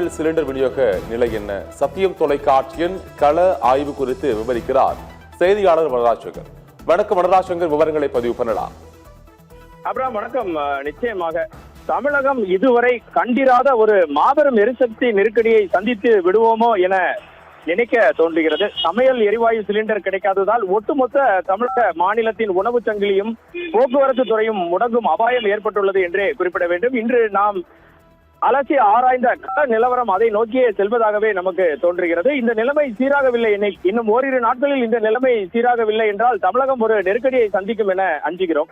தமிழகத்தில் சிலிண்டர் விநியோக நிலை என்ன? சத்தியம் தொலைக்காட்சியின் கள ஆய்வு குறித்து விவரிக்கிறார் செய்தியாளர் வரராஜசங்கர். வணக்கம் வரராஜசங்கர், விவரங்களை பதிவு பண்ணலாம். அப்புறம் வணக்கம். நிச்சயமாக தமிழகம் இதுவரை கண்டிராத ஒரு மாபெரும் எரிசக்தி நெருக்கடியை சந்தித்து விடுவோமோ என நினைக்க தோன்றுகிறது. சமையல் எரிவாயு சிலிண்டர் கிடைக்காததால் ஒட்டுமொத்த தமிழக மாநிலத்தின் உணவு சங்கிலியும் போக்குவரத்து துறையும் முடங்கும் அபாயம் ஏற்பட்டுள்ளது என்றே குறிப்பிட வேண்டும். இன்று நாம் அலசி ஆராய்ந்த கள நிலவரம் அதை நோக்கியே செல்வதாகவே நமக்கு தோன்றுகிறது. இந்த நிலைமை சீராகவில்லை, இன்னும் ஓரிரு நாட்களில் இந்த நிலைமை சீராகவில்லை என்றால் தமிழகம் ஒரு நெருக்கடியை சந்திக்கும் என அஞ்சுகிறோம்.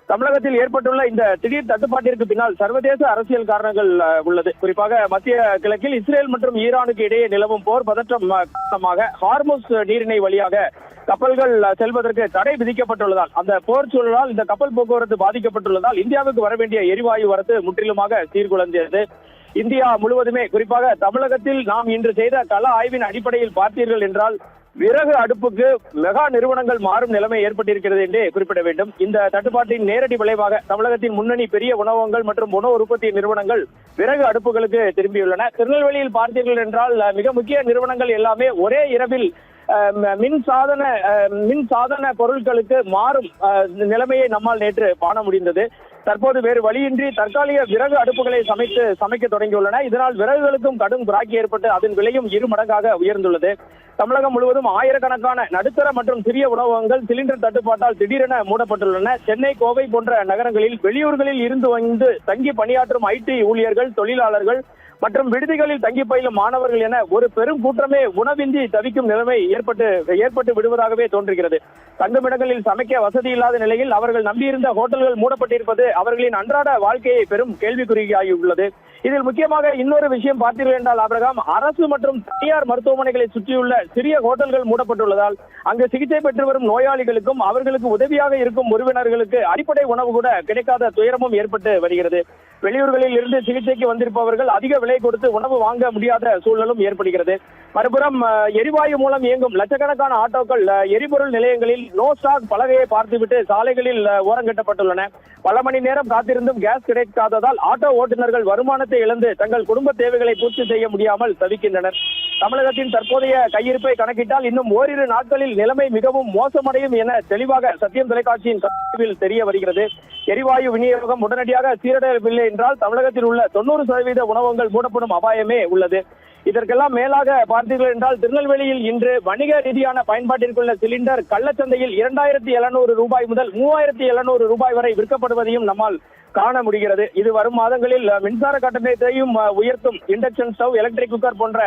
தமிழகத்தில் ஏற்பட்டுள்ள இந்த திடீர் தட்டுப்பாட்டிற்கு பின்னால் சர்வதேச அரசியல் காரணங்கள் உள்ளது. குறிப்பாக மத்திய கிழக்கில் இஸ்ரேல் மற்றும் ஈரானுக்கு இடையே நிலவும் போர் பதற்றம் காரணமாக ஹார்முஸ் நீரிணை வழியாக கப்பல்கள் செல்வதற்கு தடை விதிக்கப்பட்டுள்ளதால், அந்த போர் சூழலால் இந்த கப்பல் போக்குவரத்து பாதிக்கப்பட்டுள்ளதால் இந்தியாவுக்கு வர வேண்டிய எரிவாயு வரத்து முற்றிலுமாக சீர்குலைந்தது. இந்தியா முழுவதுமே, குறிப்பாக தமிழகத்தில் நாம் இன்று செய்த கள ஆய்வின் அடிப்படையில் பார்த்தீர்கள் என்றால் விறகு அடுப்புக்கு மெகா நிறுவனங்கள் மாறும் நிலைமை ஏற்பட்டிருக்கிறது என்றே குறிப்பிட வேண்டும். இந்த தட்டுப்பாட்டின் நேரடி விளைவாக தமிழகத்தின் முன்னணி பெரிய உணவகங்கள் மற்றும் உணவு உற்பத்தி நிறுவனங்கள் விறகு அடுப்புகளுக்கு திரும்பியுள்ளன. திருநெல்வேலியில் பார்த்தீர்கள் என்றால் மிக முக்கிய நிறுவனங்கள் எல்லாமே ஒரே இரவில் மின் சாதன பொருட்களுக்கு மாறும் நிலைமையை நம்மால் நேற்று காண முடிந்தது. தற்போது வேறு வழியின்றி தற்காலிக விறகு அடுப்புகளை சமைக்க தொடங்கியுள்ளன. இதனால் விறகுகளுக்கும் கடும் கிராக்கி ஏற்பட்டு அதன் விலையும் 2 மடங்காக உயர்ந்துள்ளது. தமிழகம் முழுவதும் ஆயிரக்கணக்கான நடுத்தர மற்றும் சிறிய உணவகங்கள் சிலிண்டர் தட்டுப்பாட்டால் திடீரென மூடப்பட்டுள்ளன. சென்னை, கோவை போன்ற நகரங்களில் வெளியூர்களில் இருந்து வந்து தங்கி பணியாற்றும் IT ஊழியர்கள், தொழிலாளர்கள் மற்றும் விடுதிகளில் தங்கி பயிலும் மாணவர்கள் என ஒரு பெரும் கூட்டமே உணவின்றி தவிக்கும் நிலைமை ஏற்பட்டு விடுவதாகவே தோன்றுகிறது. தங்குமிடங்களில் சமைக்க வசதி இல்லாத நிலையில் அவர்கள் நம்பியிருந்த ஹோட்டல்கள் மூடப்பட்டிருப்பது அவர்களின் அன்றாட வாழ்க்கையை பெரும் கேள்விக்குறியாகியுள்ளது. இதில் முக்கியமாக இன்னொரு விஷயம் பார்த்தீர்கள் என்றால் ஆபிரகாம், அரசு மற்றும் தனியார் மருத்துவமனைகளை சுற்றியுள்ள சிறிய ஹோட்டல்கள் மூடப்பட்டுள்ளதால் அங்கு சிகிச்சை பெற்று வரும் நோயாளிகளுக்கும் அவர்களுக்கு உதவியாக இருக்கும் உறவினர்களுக்கு அடிப்படை உணவு கூட கிடைக்காத துயரமும் ஏற்பட்டு வருகிறது. வெளியூர்களில் இருந்து சிகிச்சைக்கு வந்திருப்பவர்கள் அதிக விலை கொடுத்து உணவு வாங்க முடியாத சூழலும் ஏற்படுகிறது. மறுபுறம் எரிவாயு மூலம் இயங்கும் லட்சக்கணக்கான ஆட்டோக்கள் எரிபொருள் நிலையங்களில் நோ ஸ்டாக் பலகையை பார்த்துவிட்டு சாலைகளில் ஓரங்கட்டப்பட்டுள்ளன. பல மணி நேரம் காத்திருந்தும் கேஸ் கிடைக்காததால் ஆட்டோ ஓட்டுநர்கள் வருமானத்தை இழந்து தங்கள் குடும்ப தேவைகளை பூர்த்தி செய்ய முடியாமல் தவிக்கின்றனர். தமிழகத்தின் தற்போதைய கையிருப்பை கணக்கிட்டால் இன்னும் ஓரிரு நாட்களில் நிலைமை மிகவும் மோசமடையும் என தெளிவாக சத்தியம் தொலைக்காட்சியின் கணக்கில் தெரிய வருகிறது. எரிவாயு விநியோகம் உடனடியாக சீரடையவில்லை என்றால் தமிழகத்தில் உள்ள 90% உணவகங்கள் மூடப்படும் அபாயமே உள்ளது. இதற்கெல்லாம் மேலாக பார்த்தீர்கள் என்றால் திருநெல்வேலியில் இன்று வணிக ரீதியான பயன்பாட்டிற்குள்ள சிலிண்டர் கள்ளச்சந்தையில் 2700 ரூபாய் முதல் 3700 ரூபாய் வரை விற்கப்படுவதையும் நம்மால் காண முடிகிறது. இது வரும் மாதங்களில் மின்சார கட்டணத்தையும் உயர்த்தும். இண்டக்ஷன் ஸ்டவ், எலக்ட்ரிக் குக்கர் போன்ற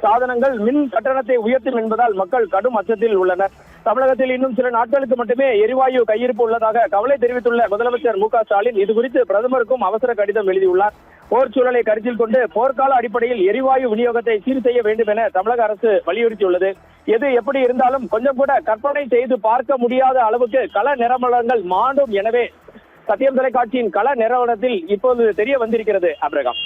சாதனங்கள் மின் கட்டணத்தை உயர்த்தும் என்பதால் மக்கள் கடும் அச்சத்தில் உள்ளனர். தமிழகத்தில் இன்னும் சில நாட்களுக்கு மட்டுமே எரிவாயு கையிருப்பு உள்ளதாக கவலை தெரிவித்துள்ள முதலமைச்சர் MK ஸ்டாலின் இது குறித்து பிரதமருக்கும் அவசர கடிதம் எழுதியுள்ளார். போர் சூழலை கருத்தில் கொண்டு போர்க்கால அடிப்படையில் எரிவாயு விநியோகத்தை சீர் செய்ய வேண்டும் என தமிழக அரசு வலியுறுத்தியுள்ளது. எது எப்படி இருந்தாலும் கொஞ்சம் கூட கற்பனை செய்து பார்க்க முடியாத அளவுக்கு கள நிலவரங்கள் மாண்டும். எனவே சத்தியம் தொலைக்காட்சியின் கள நிலவரத்தில் இப்போது தெரிய வந்திருக்கிறது ஆபிரகாம்.